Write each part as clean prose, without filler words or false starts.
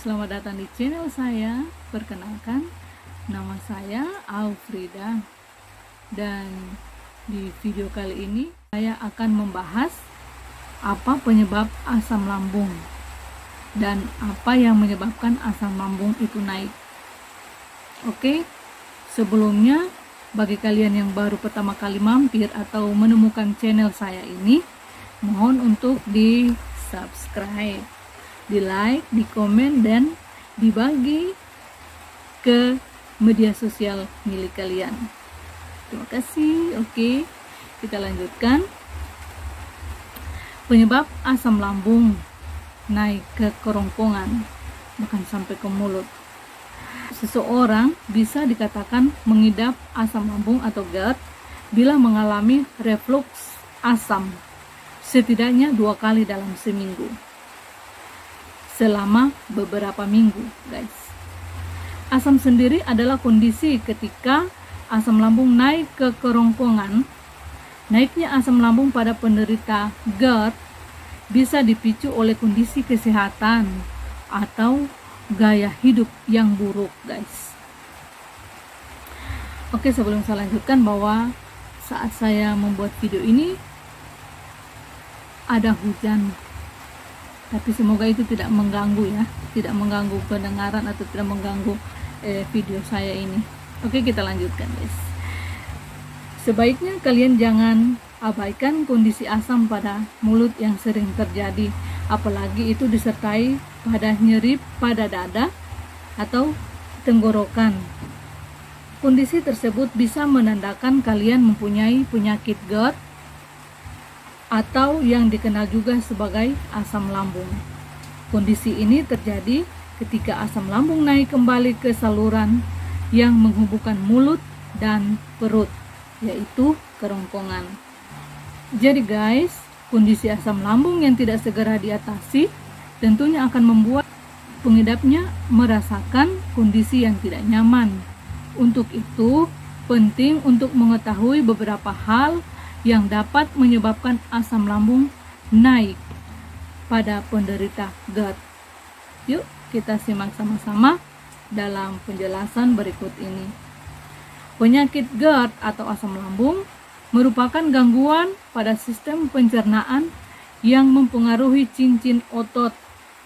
Selamat datang di channel saya. Perkenalkan, nama saya Alfrida. Dan di video kali ini saya akan membahas apa penyebab asam lambung dan apa yang menyebabkan asam lambung itu naik. Oke, sebelumnya bagi kalian yang baru pertama kali mampir atau menemukan channel saya ini, mohon untuk di subscribe, di like, di komen, dan dibagi ke media sosial milik kalian. Terima kasih. Oke, kita lanjutkan. Penyebab asam lambung naik ke kerongkongan bahkan sampai ke mulut. Seseorang bisa dikatakan mengidap asam lambung atau GERD bila mengalami refluks asam setidaknya 2 kali dalam seminggu selama beberapa minggu, guys. Asam sendiri adalah kondisi ketika asam lambung naik ke kerongkongan. Naiknya asam lambung pada penderita GERD bisa dipicu oleh kondisi kesehatan atau gaya hidup yang buruk, guys. Oke, sebelum saya lanjutkan, bahwa saat saya membuat video ini ada hujan, tapi semoga itu tidak mengganggu ya, tidak mengganggu pendengaran atau tidak mengganggu video saya ini. Oke, kita lanjutkan, guys. Sebaiknya kalian jangan abaikan kondisi asam pada mulut yang sering terjadi, apalagi itu disertai pada nyeri pada dada atau tenggorokan. Kondisi tersebut bisa menandakan kalian mempunyai penyakit GERD atau yang dikenal juga sebagai asam lambung. Kondisi ini terjadi ketika asam lambung naik kembali ke saluran yang menghubungkan mulut dan perut, yaitu kerongkongan. Jadi guys, kondisi asam lambung yang tidak segera diatasi tentunya akan membuat pengidapnya merasakan kondisi yang tidak nyaman. Untuk itu, penting untuk mengetahui beberapa hal yang dapat menyebabkan asam lambung naik pada penderita GERD. Yuk kita simak sama-sama dalam penjelasan berikut ini. Penyakit GERD atau asam lambung merupakan gangguan pada sistem pencernaan yang mempengaruhi cincin otot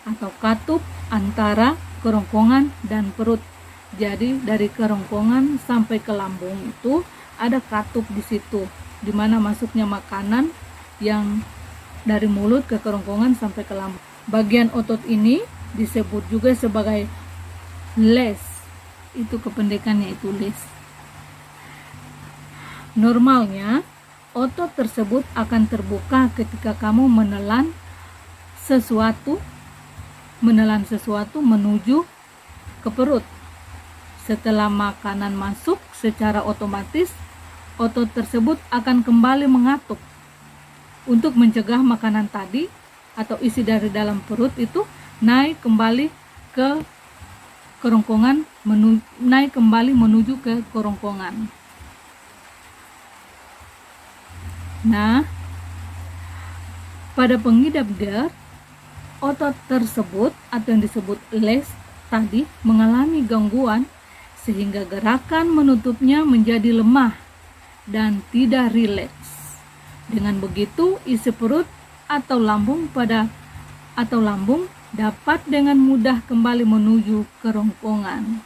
atau katup antara kerongkongan dan perut. Jadi dari kerongkongan sampai ke lambung itu ada katup di situ, di mana masuknya makanan yang dari mulut ke kerongkongan sampai ke lambung. Bagian otot ini disebut juga sebagai les. Itu kependekannya, itu les. Normalnya, otot tersebut akan terbuka ketika kamu menelan sesuatu menuju ke perut. Setelah makanan masuk, secara otomatis otot tersebut akan kembali mengatup untuk mencegah makanan tadi atau isi dari dalam perut itu naik kembali ke kerongkongan, naik kembali menuju ke kerongkongan. Nah, pada pengidap GERD, otot tersebut atau yang disebut les tadi mengalami gangguan sehingga gerakan menutupnya menjadi lemah dan tidak rileks. Dengan begitu, isi perut atau lambung dapat dengan mudah kembali menuju kerongkongan.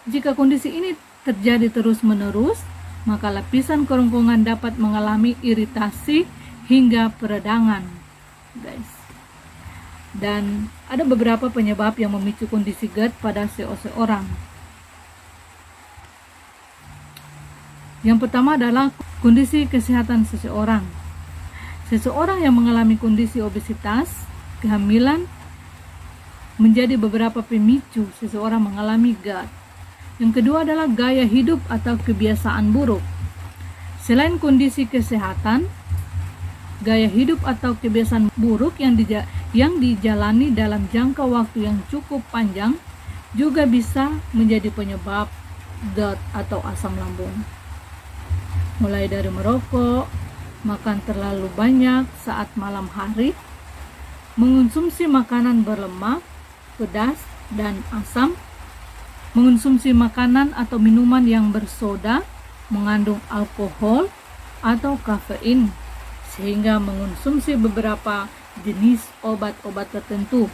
Jika kondisi ini terjadi terus-menerus, maka lapisan kerongkongan dapat mengalami iritasi hingga peradangan, guys. Dan ada beberapa penyebab yang memicu kondisi GERD pada seseorang. Yang pertama adalah kondisi kesehatan seseorang. Seseorang yang mengalami kondisi obesitas, kehamilan menjadi beberapa pemicu seseorang mengalami GERD. Yang kedua adalah gaya hidup atau kebiasaan buruk. Selain kondisi kesehatan, gaya hidup atau kebiasaan buruk yang dijalani dalam jangka waktu yang cukup panjang juga bisa menjadi penyebab GERD atau asam lambung. Mulai dari merokok, makan terlalu banyak saat malam hari, mengonsumsi makanan berlemak, pedas, dan asam, mengonsumsi makanan atau minuman yang bersoda, mengandung alkohol atau kafein, sehingga mengonsumsi beberapa jenis obat-obat tertentu.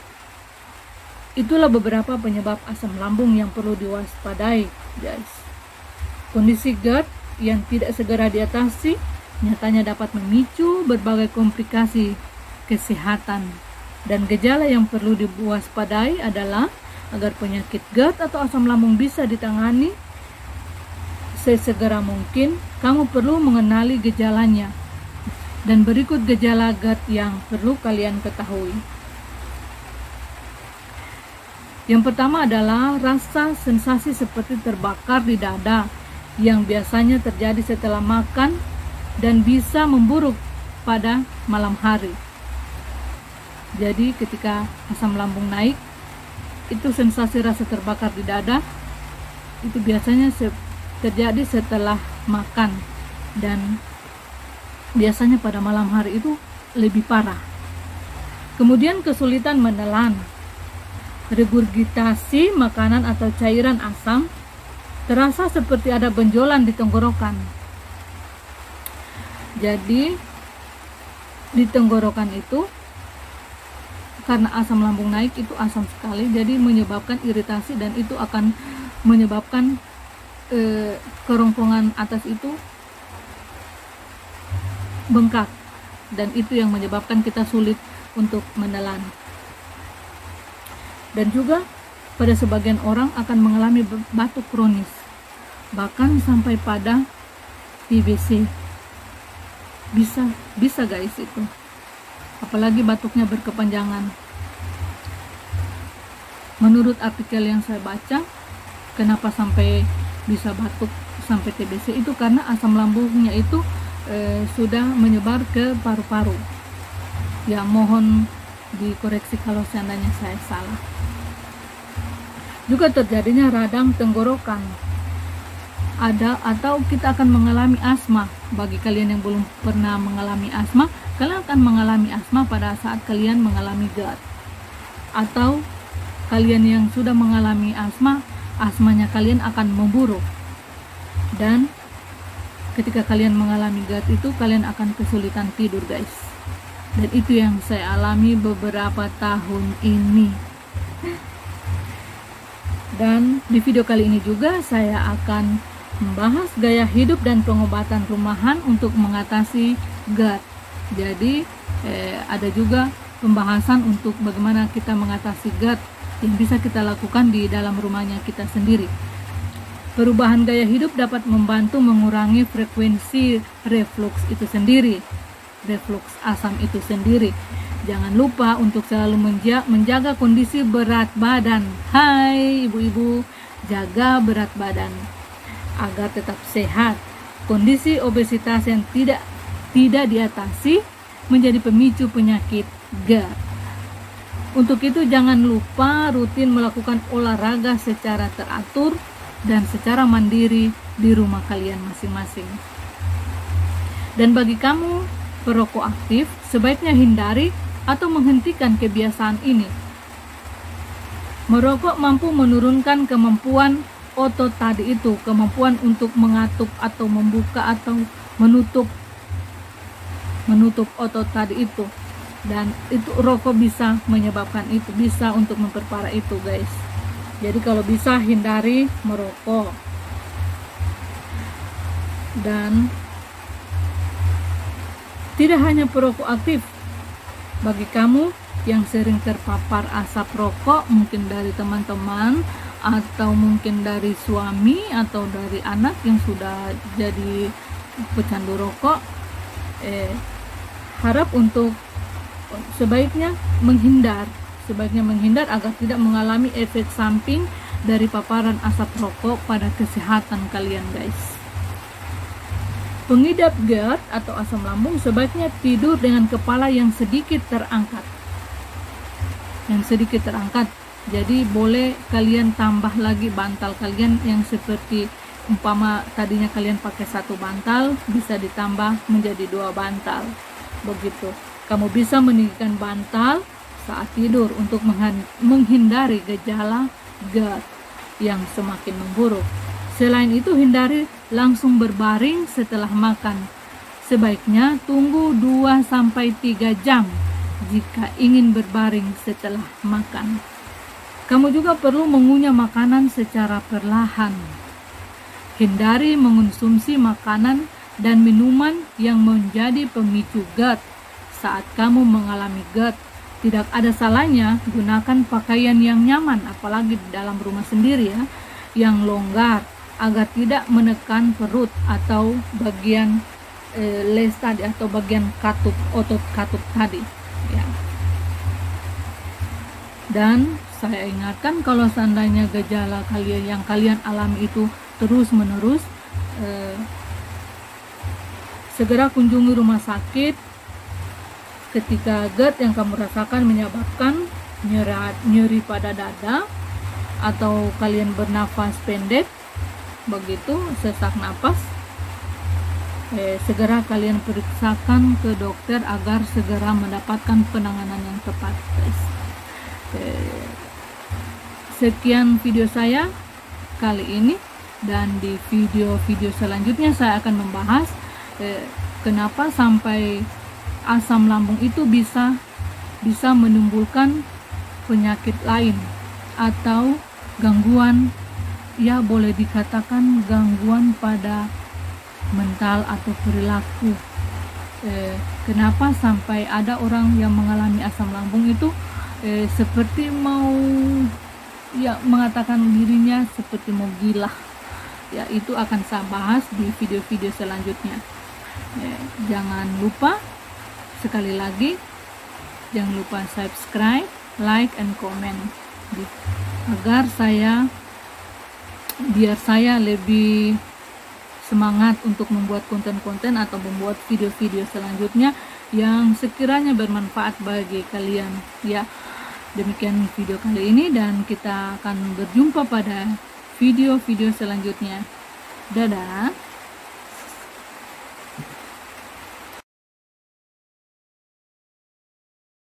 Itulah beberapa penyebab asam lambung yang perlu diwaspadai, guys. Kondisi GERD yang tidak segera diatasi nyatanya dapat memicu berbagai komplikasi kesehatan. Dan gejala yang perlu diwaspadai adalah agar penyakit GERD atau asam lambung bisa ditangani sesegera mungkin, kamu perlu mengenali gejalanya. Dan berikut gejala GERD yang perlu kalian ketahui. Yang pertama adalah rasa sensasi seperti terbakar di dada yang biasanya terjadi setelah makan dan bisa memburuk pada malam hari. Jadi ketika asam lambung naik, itu sensasi rasa terbakar di dada itu biasanya terjadi setelah makan, dan biasanya pada malam hari itu lebih parah. Kemudian kesulitan menelan, regurgitasi makanan atau cairan asam, terasa seperti ada benjolan di tenggorokan. Jadi di tenggorokan itu karena asam lambung naik, itu asam sekali, jadi menyebabkan iritasi, dan itu akan menyebabkan kerongkongan atas itu bengkak, dan itu yang menyebabkan kita sulit untuk menelan. Dan juga pada sebagian orang akan mengalami batuk kronis, bahkan sampai pada TBC. Bisa guys itu. Apalagi batuknya berkepanjangan. Menurut artikel yang saya baca, kenapa sampai bisa batuk sampai TBC itu karena asam lambungnya itu sudah menyebar ke paru-paru. Ya, mohon dikoreksi kalau seandainya saya salah. Juga terjadinya radang tenggorokan. Atau kita akan mengalami asma. Bagi kalian yang belum pernah mengalami asma, kalian akan mengalami asma pada saat kalian mengalami GERD. Atau kalian yang sudah mengalami asma, asmanya kalian akan memburuk. Dan ketika kalian mengalami GERD itu, kalian akan kesulitan tidur, guys. Dan itu yang saya alami beberapa tahun ini. Dan di video kali ini juga saya akan membahas gaya hidup dan pengobatan rumahan untuk mengatasi GERD. Jadi ada juga pembahasan untuk bagaimana kita mengatasi GERD yang bisa kita lakukan di dalam rumahnya kita sendiri. Perubahan gaya hidup dapat membantu mengurangi frekuensi reflux itu sendiri, reflux asam itu sendiri. Jangan lupa untuk selalu menjaga kondisi berat badan. Hai ibu-ibu, jaga berat badan agar tetap sehat. Kondisi obesitas yang tidak diatasi menjadi pemicu penyakit GERD. Untuk itu jangan lupa rutin melakukan olahraga secara teratur dan secara mandiri di rumah kalian masing-masing. Dan bagi kamu perokok aktif, sebaiknya hindari atau menghentikan kebiasaan ini. Merokok mampu menurunkan kemampuan otot tadi itu, kemampuan untuk mengatup atau membuka atau menutup otot tadi itu. Dan itu rokok bisa menyebabkan itu, bisa untuk memperparah itu, guys. Jadi kalau bisa hindari merokok. Dan tidak hanya perokok aktif, bagi kamu yang sering terpapar asap rokok, mungkin dari teman-teman atau mungkin dari suami atau dari anak yang sudah jadi pecandu rokok, harap untuk sebaiknya menghindar agar tidak mengalami efek samping dari paparan asap rokok pada kesehatan kalian, guys. Pengidap GERD atau asam lambung sebaiknya tidur dengan kepala yang sedikit terangkat. Jadi boleh kalian tambah lagi bantal kalian yang seperti umpama tadinya kalian pakai 1 bantal, bisa ditambah menjadi 2 bantal. Begitu. Kamu bisa meninggikan bantal saat tidur untuk menghindari gejala GERD yang semakin memburuk. Selain itu, hindari langsung berbaring setelah makan. Sebaiknya tunggu 2-3 jam jika ingin berbaring setelah makan. Kamu juga perlu mengunyah makanan secara perlahan. Hindari mengonsumsi makanan dan minuman yang menjadi pemicu GERD. Saat kamu mengalami GERD, tidak ada salahnya gunakan pakaian yang nyaman, apalagi di dalam rumah sendiri ya, yang longgar agar tidak menekan perut atau bagian les tadi atau bagian katup, otot katup tadi ya. Dan saya ingatkan, kalau seandainya gejala yang kalian alami itu terus menerus, segera kunjungi rumah sakit ketika GERD yang kamu rasakan menyebabkan nyeri pada dada, atau kalian bernafas pendek, begitu sesak napas, segera kalian periksakan ke dokter agar segera mendapatkan penanganan yang tepat, guys. Sekian video saya kali ini, dan di video-video selanjutnya saya akan membahas kenapa sampai asam lambung itu bisa menimbulkan penyakit lain atau gangguan, ya boleh dikatakan gangguan pada mental atau perilaku. Kenapa sampai ada orang yang mengalami asam lambung itu seperti mau mengatakan dirinya seperti mau gila. Ya, itu akan saya bahas di video-video selanjutnya. Jangan lupa, sekali lagi, jangan lupa subscribe, like, and comment agar biar saya lebih semangat untuk membuat konten-konten atau membuat video-video selanjutnya yang sekiranya bermanfaat bagi kalian ya. Demikian video kali ini, dan kita akan berjumpa pada video-video selanjutnya. Dadah.